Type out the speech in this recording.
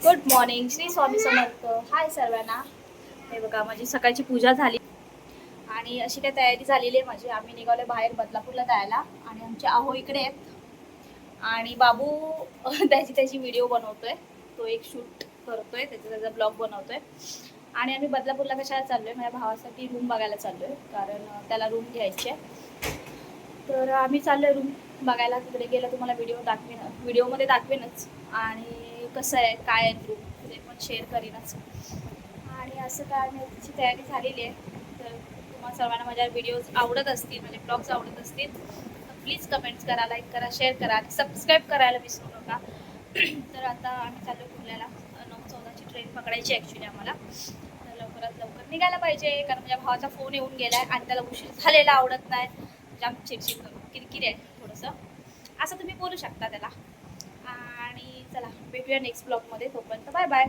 Good morning, Shri Swami Samarth. हाय सर्वांना. हे बघा माझी सकाळची पूजा झाली आणि अशी काय तयारी झालेली आहे माझी. आम्ही निघालो बाहेर बदलापूरला जायला आणि आमचे आहो इकडे आहेत आणि बाबू त्याची व्हिडिओ बनवतोय. तो एक शूट करतोय, त्याचा ब्लॉग बनवतोय. आणि आम्ही बदलापूरला कशाला चाललोय, माझ्या भावासाठी रूम बघायला चाललोय, कारण त्याला रूम घ्यायची आहे. तर आम्ही चाललोय रूम बघायला. तिकडे गेलं तुम्हाला व्हिडिओमध्ये दाखवेनच. आणि कसं आहे काय आहे रूम ते पण शेअर करीनच. आणि असं काय आम्ही त्याची तयारी झालेली आहे. तर तुम्हाला सर्वांना माझ्या व्हिडिओज आवडत असतील, म्हणजे ब्लॉग्स आवडत असतील तर प्लीज कमेंट्स करा, लाईक करा, शेअर करा आणि सबस्क्राईब करायला विसरू नका. तर आता आम्ही चाललो पुण्याला. 9:14ची ट्रेन पकडायची ॲक्च्युली आम्हाला. तर लवकरात लवकर निघायला पाहिजे, कारण माझ्या भावाचा फोन येऊन गेला आहे आणि त्याला उशीर झालेला आवडत नाही. जाम चिडचिड करून किरकिरी आहे थोडंसं, असं तुम्ही बोलू शकता त्याला. आणि चला भेटूया नेक्स्ट ब्लॉगमध्ये. तोपर्यंत बाय बाय.